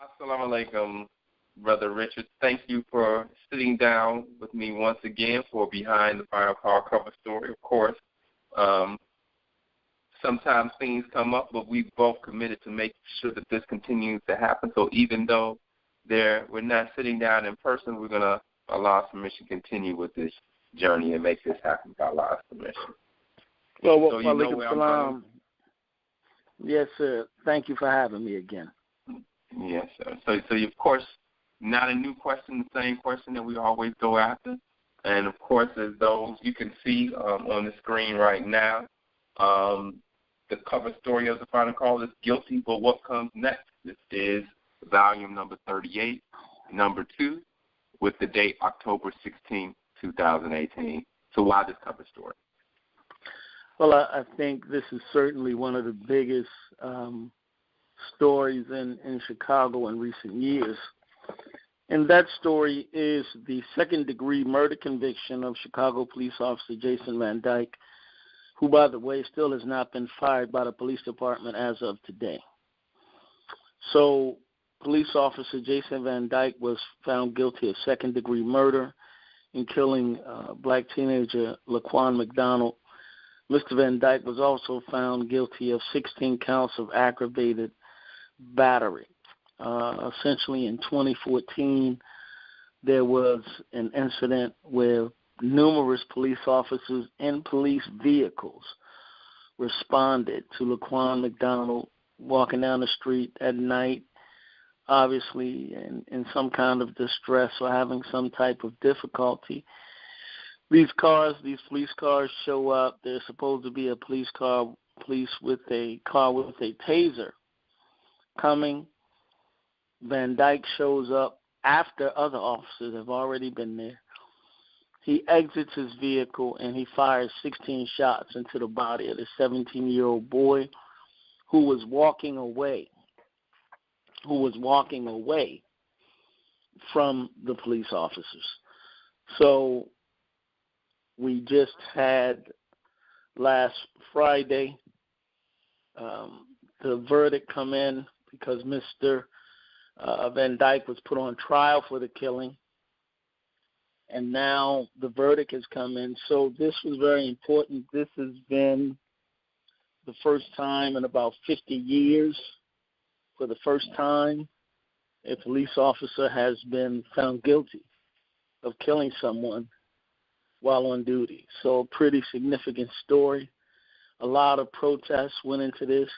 Assalamu alaikum, Brother Richard. Thank you for sitting down with me once again for Behind the Final Call cover story. Of course, sometimes things come up, but we've both committed to make sure that this continues to happen. So even though we're not sitting down in person, we're going to, Allah's permission, continue with this journey and make this happen by Allah's permission. Well, so you know where I'm going? Yes, sir. Thank you for having me again. Yes, sir. So of course, not a new question, the same question that we always go after. And, of course, as those you can see on the screen right now, the cover story of the Final Call is Guilty, but what comes next? This is volume number 38, number 2, with the date October 16, 2018. So why this cover story? Well, I think this is certainly one of the biggest stories in Chicago in recent years. And that story is the second-degree murder conviction of Chicago police officer Jason Van Dyke, who, by the way, still has not been fired by the police department as of today. So police officer Jason Van Dyke was found guilty of second-degree murder in killing black teenager Laquan McDonald. Mr. Van Dyke was also found guilty of 16 counts of aggravated battery. Essentially, in 2014, there was an incident where numerous police officers in police vehicles responded to Laquan McDonald walking down the street at night, obviously in some kind of distress or having some type of difficulty. These police cars show up. There's supposed to be a police with a car with a taser coming. Van Dyke shows up after other officers have already been there. He exits his vehicle and he fires 16 shots into the body of the 17-year-old boy who was walking away from the police officers. So we just had last Friday the verdict come in because Mr. Van Dyke was put on trial for the killing, and now the verdict has come in. So this was very important. This has been the first time in about 50 years, for the first time, a police officer has been found guilty of killing someone while on duty. So a pretty significant story. A lot of protests went into this.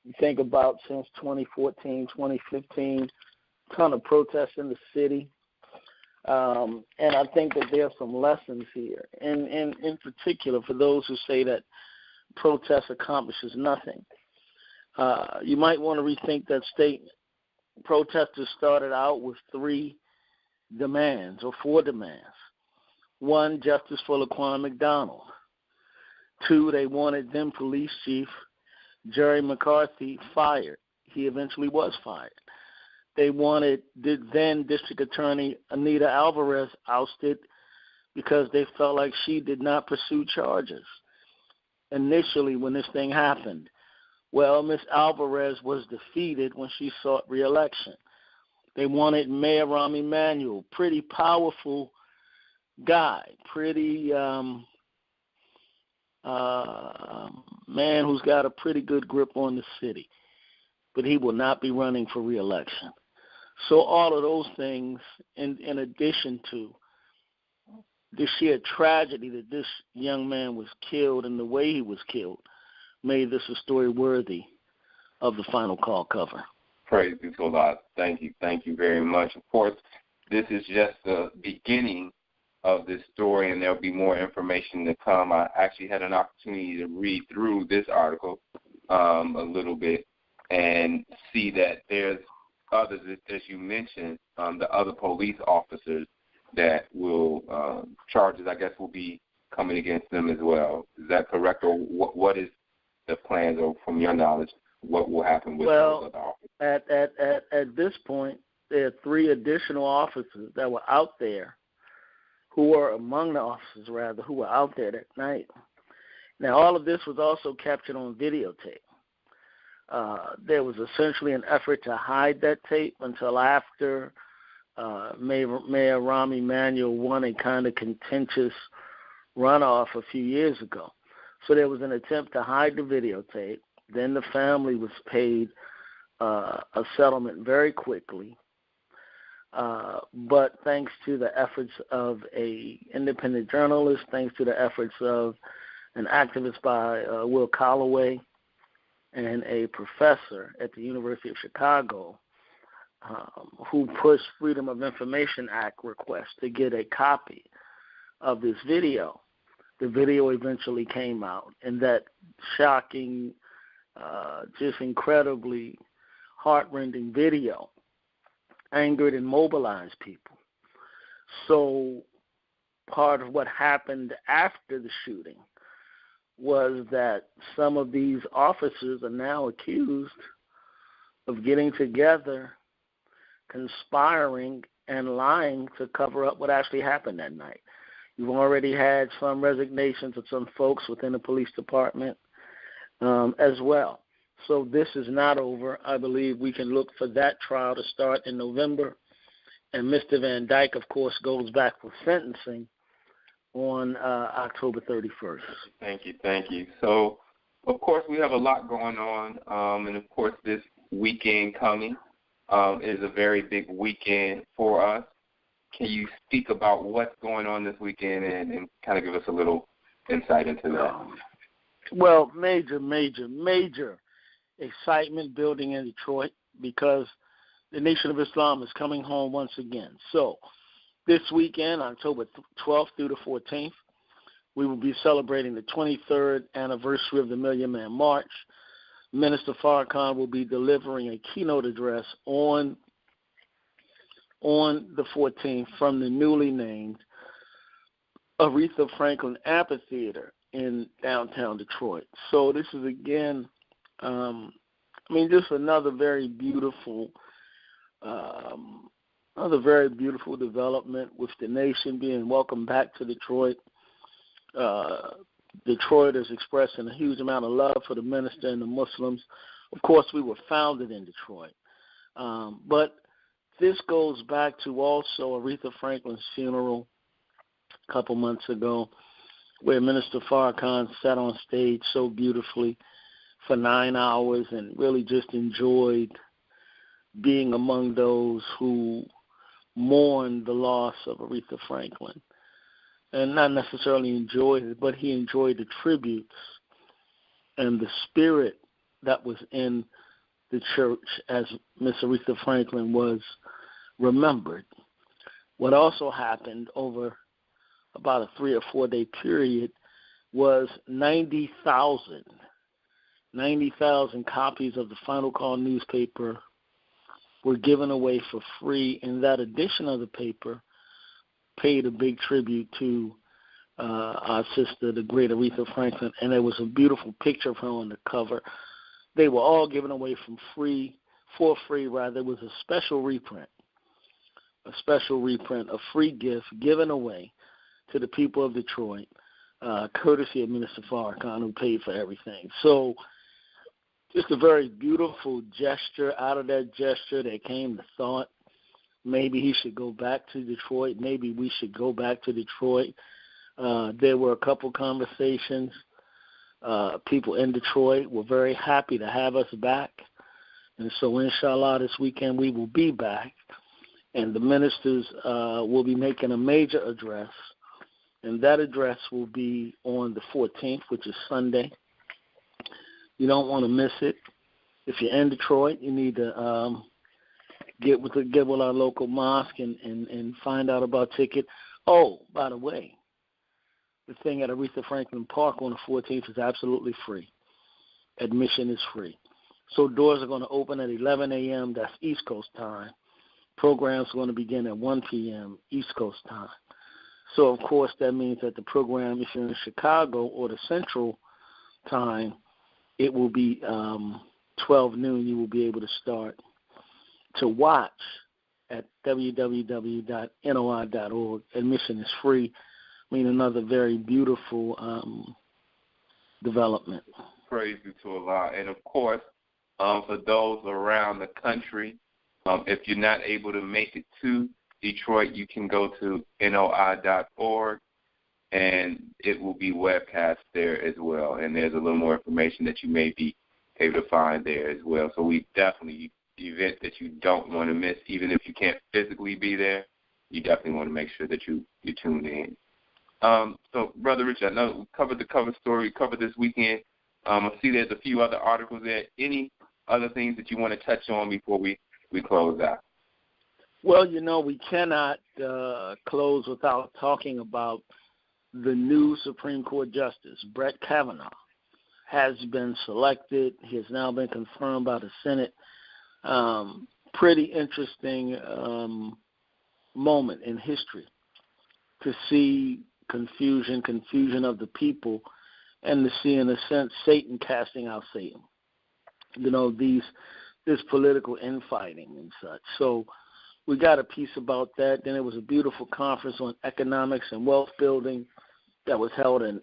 You think about since 2014, 2015, ton of protests in the city. And I think that there are some lessons here. And in particular, for those who say that protest accomplishes nothing, you might want to rethink that statement. Protesters started out with 3 demands or 4 demands. 1, justice for Laquan McDonald. 2, they wanted then police chief Jerry McCarthy fired. He eventually was fired. They wanted then District Attorney Anita Alvarez ousted because they felt like she did not pursue charges initially when this thing happened. Well, Ms. Alvarez was defeated when she sought re-election. They wanted Mayor Rahm Emanuel, pretty powerful guy, pretty man who's got a pretty good grip on the city, but he will not be running for re-election. So all of those things, in addition to the sheer tragedy that this young man was killed and the way he was killed, made this a story worthy of the Final Call cover. Praise be to Allah. Thank you very much. Of course, this is just the beginning of this story, and there'll be more information to come. I actually had an opportunity to read through this article a little bit and see that there's others, as you mentioned, the other police officers that will, charges, I guess, will be coming against them as well. Is that correct, or what is the plans, or from your knowledge, what will happen with those other officers? At this point, there are 3 additional officers that were out there who were among the officers, who were out there that night. Now, all of this was also captured on videotape. there was essentially an effort to hide that tape until after Mayor Rahm Emanuel won a kind of contentious runoff a few years ago. So there was an attempt to hide the videotape. Then the family was paid a settlement very quickly. But thanks to the efforts of an independent journalist, thanks to the efforts of an activist by Will Calloway and a professor at the University of Chicago who pushed Freedom of Information Act requests to get a copy of this video, the video eventually came out. And that shocking, just incredibly heart-rending video angered and mobilized people. So part of what happened after the shooting was that some of these officers are now accused of getting together, conspiring, and lying to cover up what actually happened that night. You've already had some resignations of some folks within the police department as well. So this is not over. I believe we can look for that trial to start in November. And Mr. Van Dyke, of course, goes back for sentencing on October 31st. Thank you. So, of course, we have a lot going on. And, of course, this weekend coming is a very big weekend for us. Can you speak about what's going on this weekend and kind of give us a little insight into that? Well, major excitement building in Detroit because the Nation of Islam is coming home once again. So this weekend, October 12th through the 14th, we will be celebrating the 23rd anniversary of the Million Man March. Minister Farrakhan will be delivering a keynote address on the 14th from the newly named Aretha Franklin Amphitheater in downtown Detroit. So this is, again, just another very beautiful development with the nation being welcomed back to Detroit. Detroit is expressing a huge amount of love for the minister and the Muslims. Of course, we were founded in Detroit. But this goes back to also Aretha Franklin's funeral a couple months ago, where Minister Farrakhan sat on stage so beautifully for 9 hours and really just enjoyed being among those who mourned the loss of Aretha Franklin. And not necessarily enjoyed it, but he enjoyed the tributes and the spirit that was in the church as Miss Aretha Franklin was remembered. What also happened over about a 3 or 4 day period was 90,000 copies of the Final Call newspaper were given away for free, and that edition of the paper paid a big tribute to our sister, the great Aretha Franklin, and there was a beautiful picture of her on the cover. They were all given away for free. It was a special reprint, a free gift given away to the people of Detroit, courtesy of Minister Farrakhan, who paid for everything. So just a very beautiful gesture. Out of that gesture, there came the thought, maybe he should go back to Detroit. Maybe we should go back to Detroit. There were a couple conversations. People in Detroit were very happy to have us back. And so, inshallah, this weekend we will be back. And the ministers will be making a major address. And that address will be on the 14th, which is Sunday. You don't want to miss it. If you're in Detroit, you need to get with our local mosque and find out about ticket. Oh, by the way, the thing at Aretha Franklin Park on the 14th is absolutely free. Admission is free. So doors are going to open at 11 a.m. That's East Coast time. Programs are going to begin at 1 p.m. East Coast time. So, of course, that means that the program, if you're in Chicago or the Central time, it will be 12 noon. You will be able to start to watch at www.noi.org. Admission is free. Another very beautiful development. Praise be to Allah. And, of course, for those around the country. If you're not able to make it to Detroit, you can go to NOI.org, and it will be webcast there as well. And there's a little more information that you may be able to find there as well. So we definitely, the event that you don't want to miss, even if you can't physically be there, you definitely want to make sure that you tune in. So, Brother Richard, I know we covered the cover story, we covered this weekend. I see there's a few other articles there. Any other things that you want to touch on before we close out? Well, we cannot close without talking about the new Supreme Court Justice, Brett Kavanaugh, has been selected. He has now been confirmed by the Senate. Pretty interesting moment in history to see confusion of the people, and to see, in a sense, Satan casting out Satan. This political infighting and such. So we got a piece about that. Then it was a beautiful conference on economics and wealth building that was held in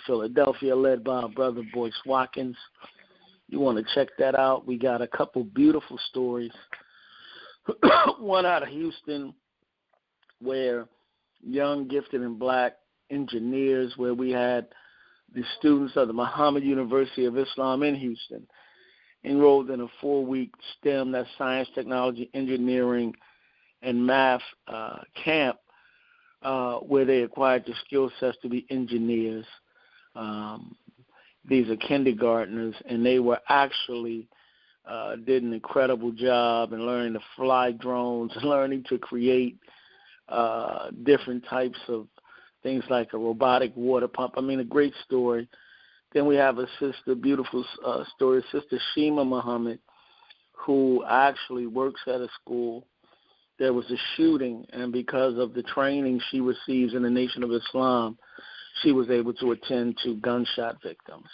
Philadelphia, led by our brother Boyce Watkins. You want to check that out. We got a couple beautiful stories. One out of Houston, where young, gifted, and black engineers, where we had the students of the Muhammad University of Islam in Houston enrolled in a 4-week STEM, that's science, technology, engineering, and math camp, where they acquired the skill sets to be engineers. These are kindergartners, and they were actually did an incredible job in learning to fly drones, learning to create different types of things like a robotic water pump. I mean, a great story. Then we have a sister, beautiful story, Sister Shima Muhammad, who actually works at a school. There was a shooting, and because of the training she receives in the Nation of Islam, she was able to attend to gunshot victims.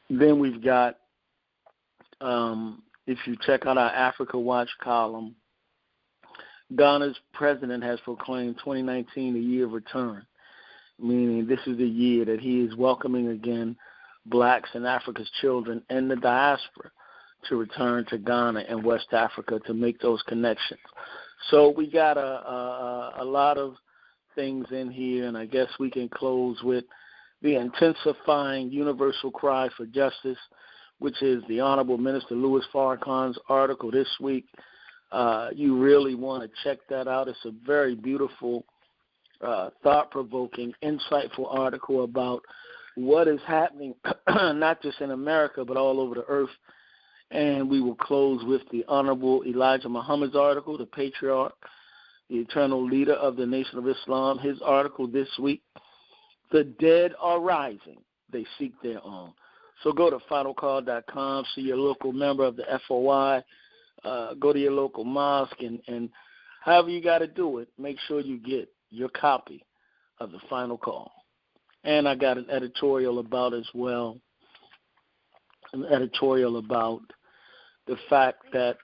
Then we've got, if you check out our Africa Watch column, Ghana's president has proclaimed 2019 a year of return, meaning this is the year that he is welcoming again blacks and Africa's children and the diaspora to return to Ghana and West Africa to make those connections. So we got a lot of things in here, and I guess we can close with the intensifying universal cry for justice, which is the Honorable Minister Louis Farrakhan's article this week. You really want to check that out. It's a very beautiful, thought-provoking, insightful article about what is happening, not just in America, but all over the earth. And we will close with the Honorable Elijah Muhammad's article, the patriarch, the eternal leader of the Nation of Islam, his article this week, "The Dead Are Rising, They Seek Their Own." So go to finalcall.com, see your local member of the FOI, go to your local mosque, and however you got to do it, make sure you get your copy of the Final Call. And I got an editorial about as well, an editorial about the fact that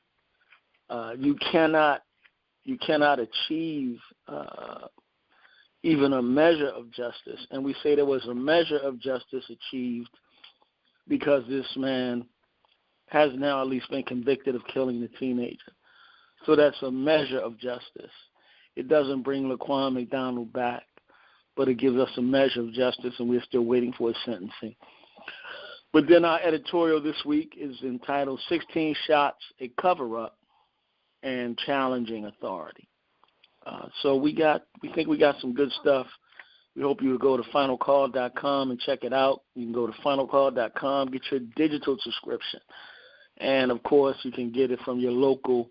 you cannot achieve even a measure of justice. And we say there was a measure of justice achieved because this man has now at least been convicted of killing the teenager. So that's a measure of justice. It doesn't bring Laquan McDonald back, but it gives us a measure of justice, and we're still waiting for his sentencing. But then our editorial this week is entitled 16 Shots, a Cover-Up, and Challenging Authority. So we think we got some good stuff. We hope you will go to finalcall.com and check it out. You can go to finalcall.com, get your digital subscription. And, of course, you can get it from your local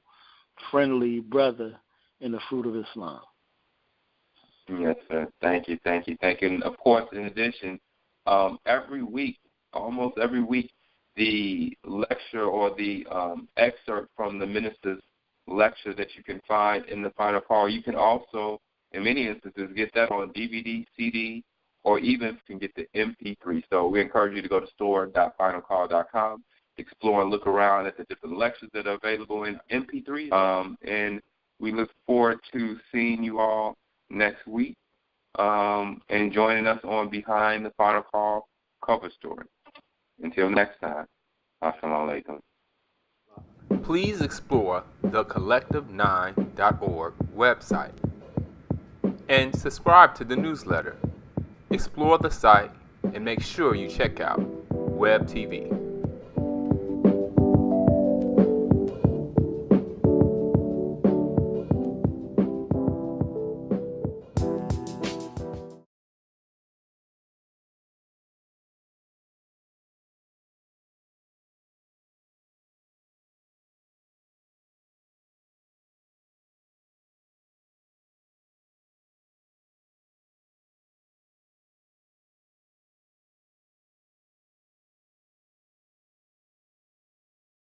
friendly brother in the Fruit of Islam. Yes, sir. Thank you. And, of course, in addition, every week, almost every week, the lecture or the excerpt from the minister's lecture that you can find in the Final Call, you can also, in many instances, get that on DVD, CD, or even you can get the MP3. So we encourage you to go to store.finalcall.com, explore and look around at the different lectures that are available in MP3. And we look forward to seeing you all next week and joining us on Behind the Final Call cover story. Until next time, Assalamu alaikum. Please explore the collective9.org website and subscribe to the newsletter. Explore the site and make sure you check out Web TV.